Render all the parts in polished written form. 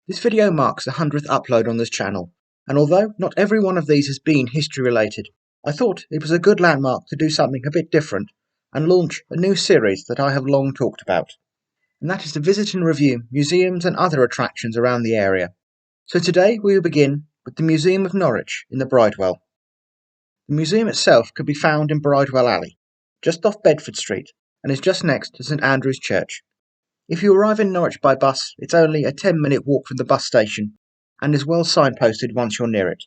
This video marks the 100th upload on this channel, and although not every one of these has been history related, I thought it was a good landmark to do something a bit different and launch a new series that I have long talked about, and that is to visit and review museums and other attractions around the area. So today we will begin with the Museum of Norwich in the Bridewell. The museum itself can be found in Bridewell Alley, just off Bedford Street, and is just next to St Andrew's Church. If you arrive in Norwich by bus, it's only a 10-minute walk from the bus station and is well signposted once you're near it.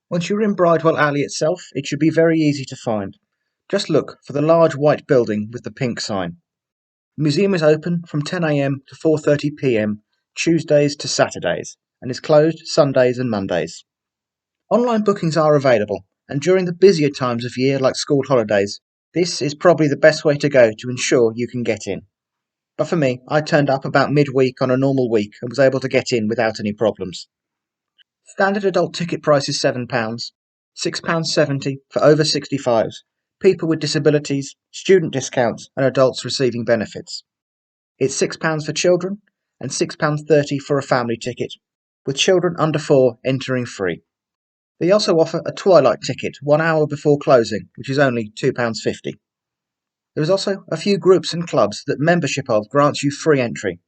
Once you're in Bridewell Alley itself, it should be very easy to find. Just look for the large white building with the pink sign. The museum is open from 10 a.m. to 4:30 p.m. Tuesdays to Saturdays and is closed Sundays and Mondays. Online bookings are available, and during the busier times of year like school holidays, this is probably the best way to go to ensure you can get in. But for me, I turned up about midweek on a normal week and was able to get in without any problems. Standard adult ticket price is £7, £6.70 for over 65s, people with disabilities, student discounts and adults receiving benefits. It's £6 for children and £6.30 for a family ticket, with children under 4 entering free. They also offer a twilight ticket 1 hour before closing, which is only £2.50. There is also a few groups and clubs that membership of grants you free entry,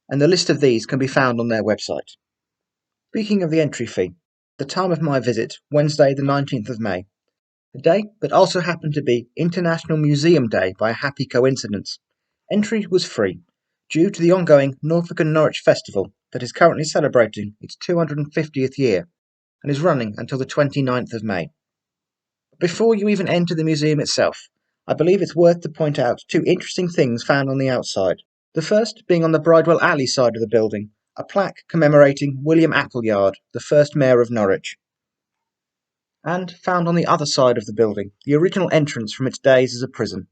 and the list of these can be found on their website. Speaking of the entry fee, the time of my visit, Wednesday the 19th of May, a day that also happened to be International Museum Day by a happy coincidence, entry was free, due to the ongoing Norfolk and Norwich Festival that is currently celebrating its 250th year and is running until the 29th of May. Before you even enter the museum itself, I believe it's worth to point out two interesting things found on the outside. The first being on the Bridewell Alley side of the building, a plaque commemorating William Appleyard, the first mayor of Norwich. And found on the other side of the building, the original entrance from its days as a prison.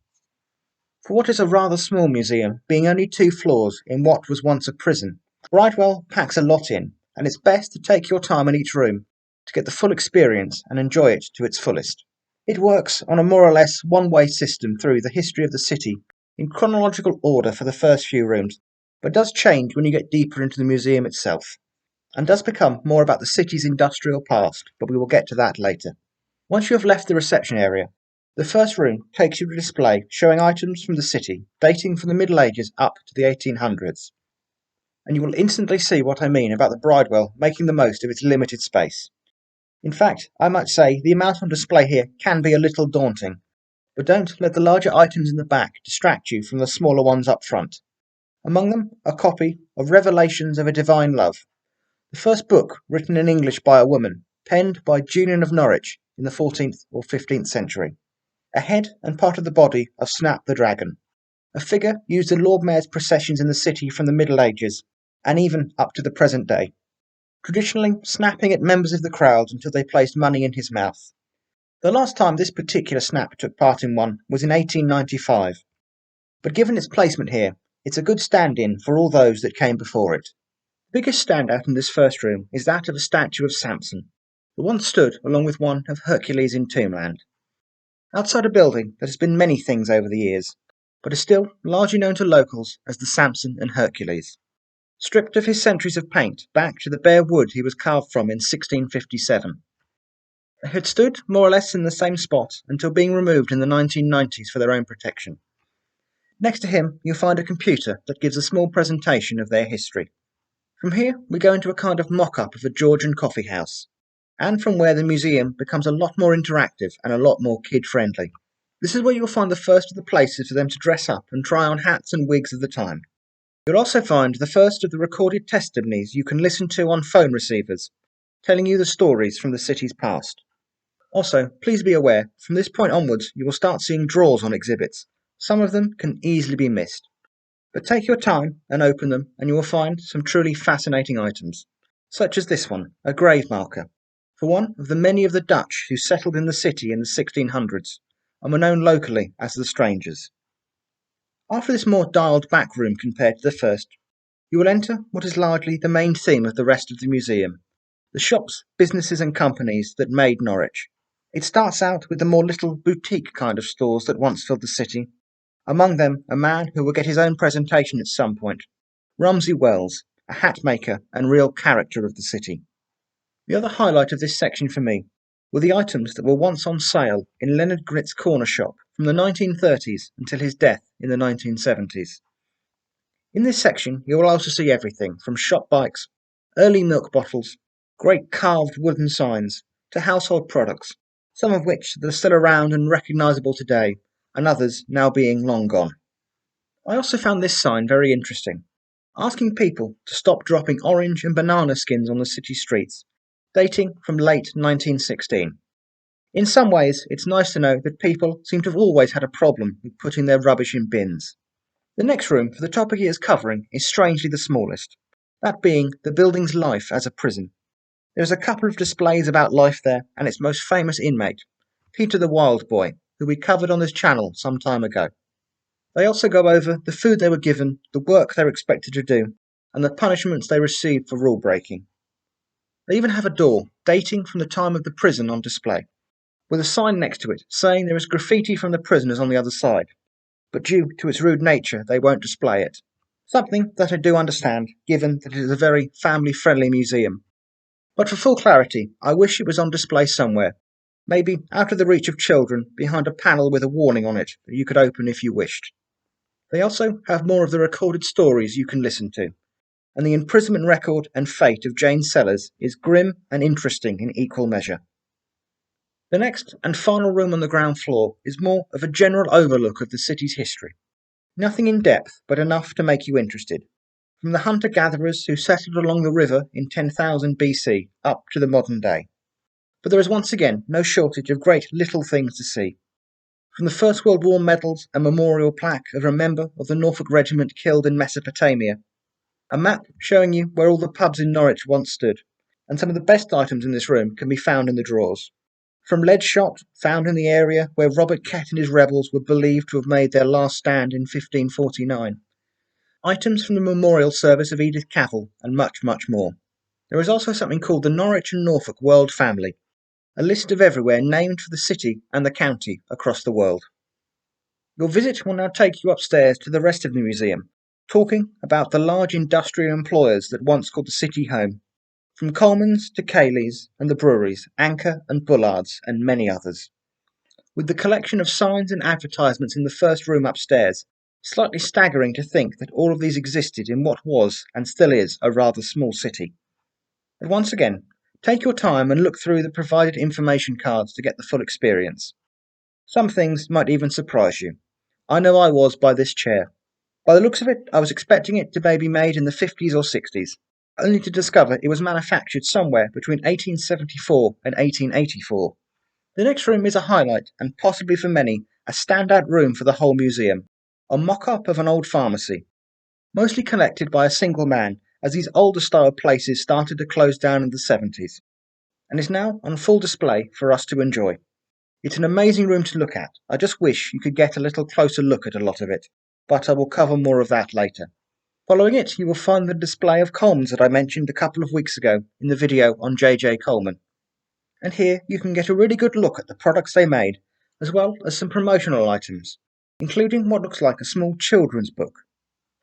For what is a rather small museum, being only 2 floors in what was once a prison, Bridewell packs a lot in, and it's best to take your time in each room to get the full experience and enjoy it to its fullest. It works on a more or less one-way system through the history of the city in chronological order for the first few rooms, but does change when you get deeper into the museum itself, and does become more about the city's industrial past, but we will get to that later. Once you have left the reception area, the first room takes you to a display showing items from the city dating from the Middle Ages up to the 1800s, and you will instantly see what I mean about the Bridewell making the most of its limited space. In fact, I might say the amount on display here can be a little daunting, but don't let the larger items in the back distract you from the smaller ones up front. Among them, a copy of Revelations of a Divine Love, the first book written in English by a woman, penned by Julian of Norwich in the 14th or 15th century. A head and part of the body of Snap the Dragon, a figure used in Lord Mayor's processions in the city from the Middle Ages, and even up to the present day, traditionally snapping at members of the crowd until they placed money in his mouth. The last time this particular snap took part in one was in 1895, but given its placement here, it's a good stand-in for all those that came before it. The biggest standout in this first room is that of a statue of Samson, the one stood along with one of Hercules in Tombland. Outside a building that has been many things over the years, but is still largely known to locals as the Samson and Hercules. Stripped of his centuries of paint back to the bare wood he was carved from in 1657. They had stood more or less in the same spot until being removed in the 1990s for their own protection. Next to him you'll find a computer that gives a small presentation of their history. From here we go into a kind of mock-up of a Georgian coffee house, and from where the museum becomes a lot more interactive and a lot more kid-friendly. This is where you'll find the first of the places for them to dress up and try on hats and wigs of the time. You'll also find the first of the recorded testimonies you can listen to on phone receivers, telling you the stories from the city's past. Also, please be aware, from this point onwards you will start seeing drawers on exhibits. Some of them can easily be missed. But take your time and open them and you will find some truly fascinating items, such as this one, a grave marker, for one of the many of the Dutch who settled in the city in the 1600s and were known locally as the Strangers. After this more dialed back room compared to the first, you will enter what is largely the main theme of the rest of the museum, the shops, businesses and companies that made Norwich. It starts out with the more little boutique kind of stores that once filled the city, among them a man who will get his own presentation at some point, Rumsey Wells, a hat maker and real character of the city. The other highlight of this section for me were the items that were once on sale in Leonard Gritt's corner shop from the 1930s until his death in the 1970s. In this section, you will also see everything from shop bikes, early milk bottles, great carved wooden signs, to household products, some of which that are still around and recognisable today, and others now being long gone. I also found this sign very interesting, asking people to stop dropping orange and banana skins on the city streets, dating from late 1916. In some ways, it's nice to know that people seem to have always had a problem with putting their rubbish in bins. The next room for the topic he is covering is strangely the smallest, that being the building's life as a prison. There is a couple of displays about life there and its most famous inmate, Peter the Wild Boy, who we covered on this channel some time ago. They also go over the food they were given, the work they were expected to do, and the punishments they received for rule breaking. They even have a door dating from the time of the prison on display, with a sign next to it saying there is graffiti from the prisoners on the other side, but due to its rude nature they won't display it. Something that I do understand, given that it is a very family-friendly museum. But for full clarity, I wish it was on display somewhere, maybe out of the reach of children behind a panel with a warning on it that you could open if you wished. They also have more of the recorded stories you can listen to, and the imprisonment record and fate of Jane Sellers is grim and interesting in equal measure. The next and final room on the ground floor is more of a general overlook of the city's history. Nothing in depth, but enough to make you interested, from the hunter-gatherers who settled along the river in 10,000 BC up to the modern day. But there is once again no shortage of great little things to see. From the First World War medals and memorial plaque of a member of the Norfolk Regiment killed in Mesopotamia, a map showing you where all the pubs in Norwich once stood, and some of the best items in this room can be found in the drawers. From lead shot found in the area where Robert Kett and his rebels were believed to have made their last stand in 1549. Items from the memorial service of Edith Cavell, and much, much more. There is also something called the Norwich and Norfolk World Family, a list of everywhere named for the city and the county across the world. Your visit will now take you upstairs to the rest of the museum, talking about the large industrial employers that once called the city home, from Coleman's to Cayley's and the breweries, Anchor and Bullard's and many others. With the collection of signs and advertisements in the first room upstairs, slightly staggering to think that all of these existed in what was and still is a rather small city. But once again, take your time and look through the provided information cards to get the full experience. Some things might even surprise you. I know I was by this chair. By the looks of it, I was expecting it to be made in the 50s or 60s, only to discover it was manufactured somewhere between 1874 and 1884. The next room is a highlight, and possibly for many, a standout room for the whole museum. A mock-up of an old pharmacy, mostly collected by a single man, as these older style places started to close down in the 70s, and is now on full display for us to enjoy. It's an amazing room to look at. I just wish you could get a little closer look at a lot of it, but I will cover more of that later. Following it, you will find the display of Coleman's that I mentioned a couple of weeks ago in the video on J.J. Coleman. And here you can get a really good look at the products they made, as well as some promotional items, including what looks like a small children's book.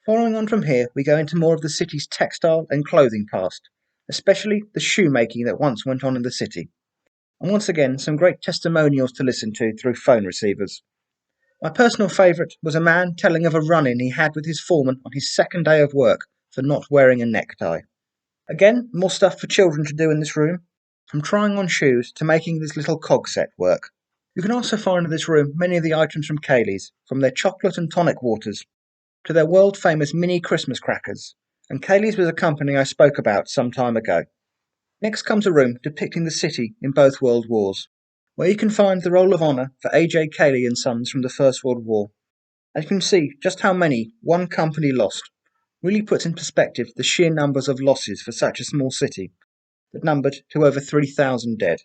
Following on from here, we go into more of the city's textile and clothing past, especially the shoemaking that once went on in the city. And once again, some great testimonials to listen to through phone receivers. My personal favourite was a man telling of a run-in he had with his foreman on his second day of work for not wearing a necktie. Again, more stuff for children to do in this room, from trying on shoes to making this little cog set work. You can also find in this room many of the items from Cayley's, from their chocolate and tonic waters to their world-famous mini Christmas crackers, and Cayley's was a company I spoke about some time ago. Next comes a room depicting the city in both World Wars, where you can find the Roll of Honour for A.J. Cayley and Sons from the First World War, and you can see just how many one company lost. Really puts in perspective the sheer numbers of losses for such a small city that numbered to over 3,000 dead.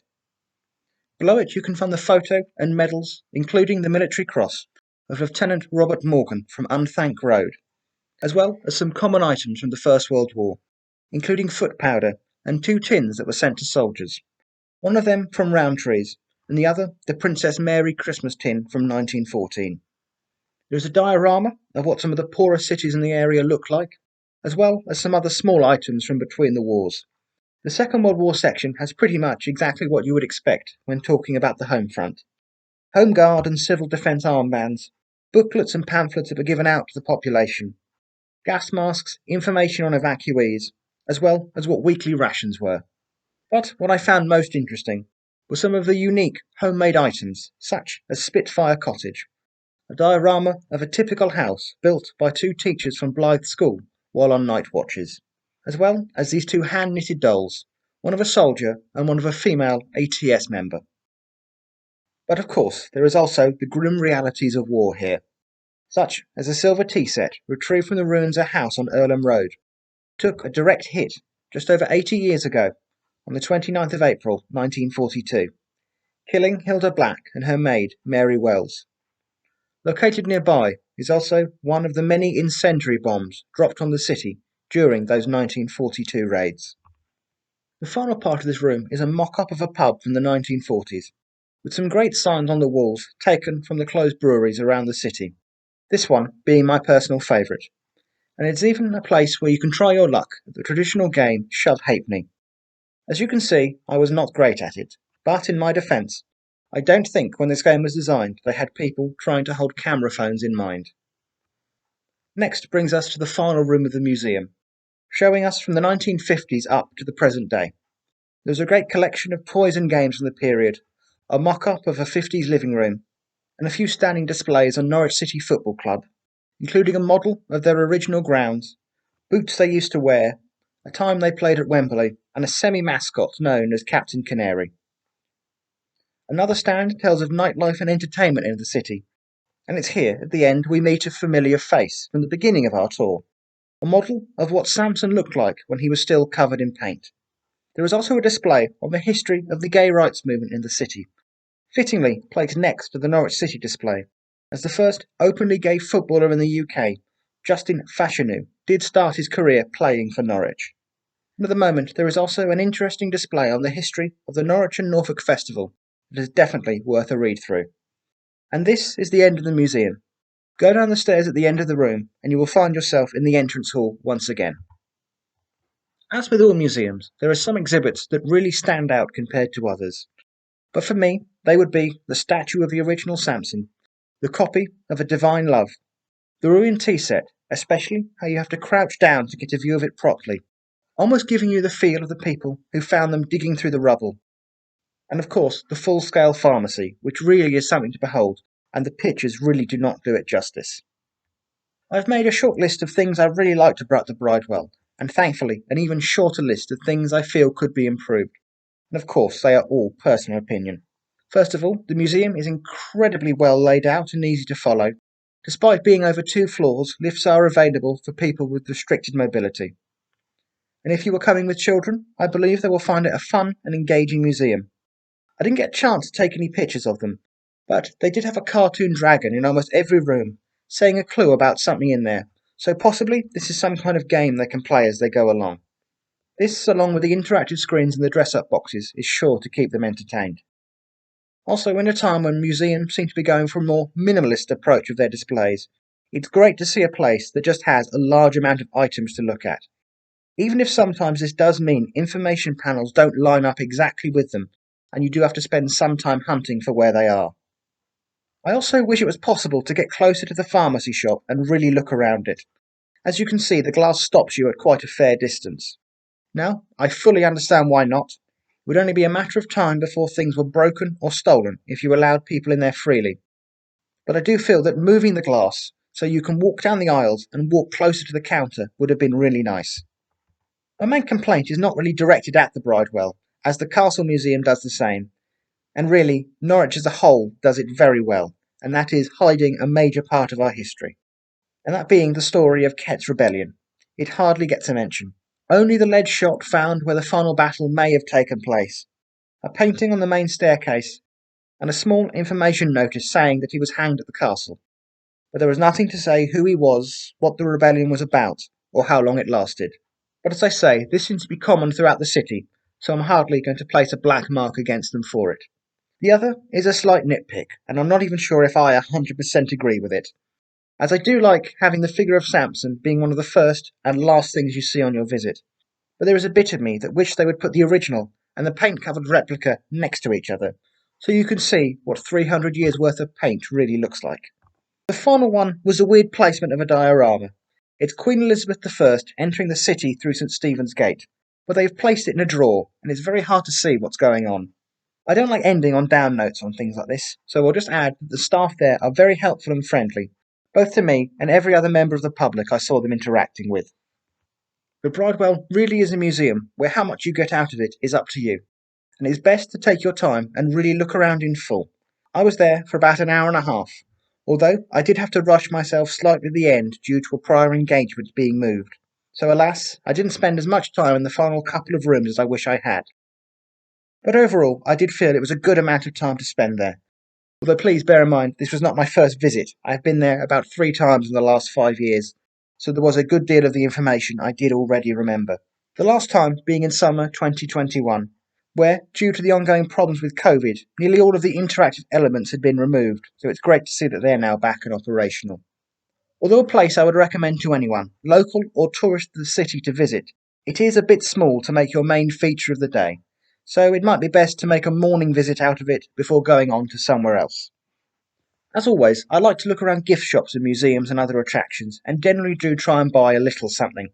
Below it you can find the photo and medals, including the military cross, of Lieutenant Robert Morgan from Unthank Road, as well as some common items from the First World War, including foot powder and 2 tins that were sent to soldiers, one of them from Rowntree's, and the other the Princess Mary Christmas tin from 1914. There is a diorama of what some of the poorer cities in the area look like, as well as some other small items from between the wars. The Second World War section has pretty much exactly what you would expect when talking about the home front. Home Guard and Civil Defence armbands, booklets and pamphlets that were given out to the population, gas masks, information on evacuees, as well as what weekly rations were. But what I found most interesting were some of the unique homemade items, such as Spitfire Cottage, a diorama of a typical house built by two teachers from Blythe School while on night watches, as well as these two hand-knitted dolls, one of a soldier and one of a female ATS member. But of course, there is also the grim realities of war here, such as a silver tea set retrieved from the ruins of a house on Earlham Road, took a direct hit just over 80 years ago on the 29th of April 1942, killing Hilda Black and her maid Mary Wells. Located nearby is also one of the many incendiary bombs dropped on the city during those 1942 raids. The final part of this room is a mock-up of a pub from the 1940s, with some great signs on the walls taken from the closed breweries around the city, this one being my personal favourite. And it's even a place where you can try your luck at the traditional game Shove Halfpenny. As you can see, I was not great at it, but in my defence, I don't think when this game was designed they had people trying to hold camera phones in mind. Next brings us to the final room of the museum, showing us from the 1950s up to the present day. There's a great collection of toys and games from the period, a mock-up of a 50s living room, and a few standing displays on Norwich City Football Club, including a model of their original grounds, boots they used to wear, a time they played at Wembley, and a semi-mascot known as Captain Canary. Another stand tells of nightlife and entertainment in the city, and it's here, at the end, we meet a familiar face from the beginning of our tour, a model of what Samson looked like when he was still covered in paint. There is also a display on the history of the gay rights movement in the city, fittingly placed next to the Norwich City display, as the first openly gay footballer in the UK, Justin Fashanu, did start his career playing for Norwich. And at the moment there is also an interesting display on the history of the Norwich and Norfolk Festival that is definitely worth a read through. And this is the end of the museum. Go down the stairs at the end of the room and you will find yourself in the entrance hall once again. As with all museums, there are some exhibits that really stand out compared to others. But for me, they would be the statue of the original Samson, the copy of A Divine Love, the ruined tea set, especially how you have to crouch down to get a view of it properly, almost giving you the feel of the people who found them digging through the rubble. And of course, the full-scale pharmacy, which really is something to behold, and the pictures really do not do it justice. I've made a short list of things I really liked about the Bridewell, and thankfully an even shorter list of things I feel could be improved. And of course, they are all personal opinion. First of all, the museum is incredibly well laid out and easy to follow. Despite being over 2 floors, lifts are available for people with restricted mobility. And if you were coming with children, I believe they will find it a fun and engaging museum. I didn't get a chance to take any pictures of them, but they did have a cartoon dragon in almost every room, saying a clue about something in there, so possibly this is some kind of game they can play as they go along. This, along with the interactive screens and the dress-up boxes, is sure to keep them entertained. Also, in a time when museums seem to be going for a more minimalist approach of their displays, it's great to see a place that just has a large amount of items to look at. Even if sometimes this does mean information panels don't line up exactly with them, and you do have to spend some time hunting for where they are. I also wish it was possible to get closer to the pharmacy shop and really look around it. As you can see, the glass stops you at quite a fair distance. Now, I fully understand why not. It would only be a matter of time before things were broken or stolen if you allowed people in there freely. But I do feel that moving the glass so you can walk down the aisles and walk closer to the counter would have been really nice. My main complaint is not really directed at the Bridewell, as the Castle Museum does the same, and really, Norwich as a whole does it very well, and that is hiding a major part of our history. And that being the story of Kett's Rebellion. It hardly gets a mention. Only the lead shot found where the final battle may have taken place, a painting on the main staircase, and a small information notice saying that he was hanged at the castle. But there was nothing to say who he was, what the rebellion was about, or how long it lasted. But as I say, this seems to be common throughout the city, so I'm hardly going to place a black mark against them for it. The other is a slight nitpick, and I'm not even sure if I 100% agree with it. as I do like having the figure of Samson being one of the first and last things you see on your visit. But there is a bit of me that wished they would put the original and the paint-covered replica next to each other, so you can see what 300 years worth of paint really looks like. The final one was a weird placement of a diorama. It's Queen Elizabeth I entering the city through St Stephen's Gate, but they've placed it in a drawer, and it's very hard to see what's going on. I don't like ending on down notes on things like this, so I'll just add that the staff there are very helpful and friendly, both to me and every other member of the public I saw them interacting with. But Bridewell really is a museum where how much you get out of it is up to you, and it's best to take your time and really look around in full. I was there for about an hour and a half, although I did have to rush myself slightly at the end due to a prior engagement being moved. So alas, I didn't spend as much time in the final couple of rooms as I wish I had. But overall, I did feel it was a good amount of time to spend there. Although please bear in mind, this was not my first visit. I have been there about 3 times in the last 5 years, so there was a good deal of the information I did already remember. The last time being in summer 2021, where, due to the ongoing problems with COVID, nearly all of the interactive elements had been removed, so it's great to see that they're now back and operational. Although a place I would recommend to anyone, local or tourist to the city to visit, it is a bit small to make your main feature of the day, so it might be best to make a morning visit out of it before going on to somewhere else. As always, I like to look around gift shops and museums and other attractions, and generally do try and buy a little something.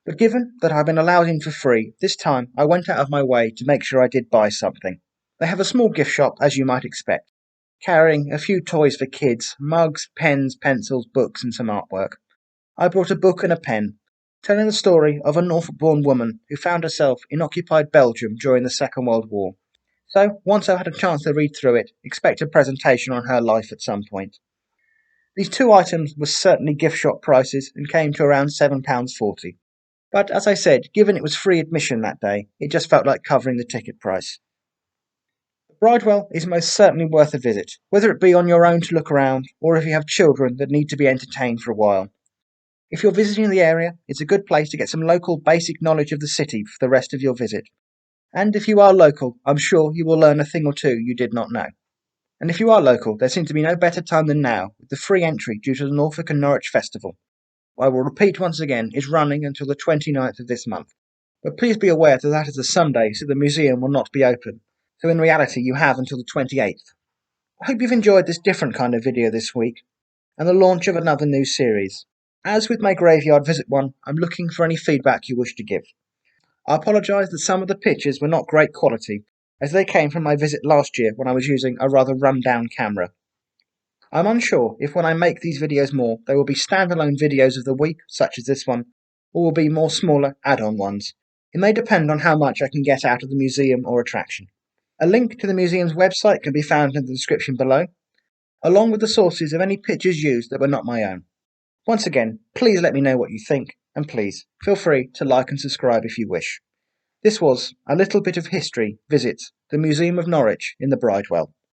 But given that I've been allowed in for free, this time I went out of my way to make sure I did buy something. They have a small gift shop, as you might expect, carrying a few toys for kids, mugs, pens, pencils, books and some artwork. I brought a book and a pen, telling the story of a Norfolk-born woman who found herself in occupied Belgium during the Second World War. So, once I've had a chance to read through it, expect a presentation on her life at some point. These 2 items were certainly gift shop prices and came to around £7.40. But as I said, given it was free admission that day, it just felt like covering the ticket price. Bridewell is most certainly worth a visit, whether it be on your own to look around, or if you have children that need to be entertained for a while. If you're visiting the area, it's a good place to get some local basic knowledge of the city for the rest of your visit. And if you are local, I'm sure you will learn a thing or two you did not know. And if you are local, there seems to be no better time than now, with the free entry due to the Norfolk and Norwich Festival. I will repeat once again, is running until the 29th of this month. But please be aware that is a Sunday, so the museum will not be open. So in reality, you have until the 28th. I hope you've enjoyed this different kind of video this week, and the launch of another new series. As with my graveyard visit one, I'm looking for any feedback you wish to give. I apologise that some of the pictures were not great quality, as they came from my visit last year when I was using a rather run-down camera. I'm unsure if when I make these videos more, they will be standalone videos of the week, such as this one, or will be more smaller add-on ones. It may depend on how much I can get out of the museum or attraction. A link to the museum's website can be found in the description below, along with the sources of any pictures used that were not my own. Once again, please let me know what you think, and please feel free to like and subscribe if you wish. This was A Little Bit of History Visits the Museum of Norwich in the Bridewell.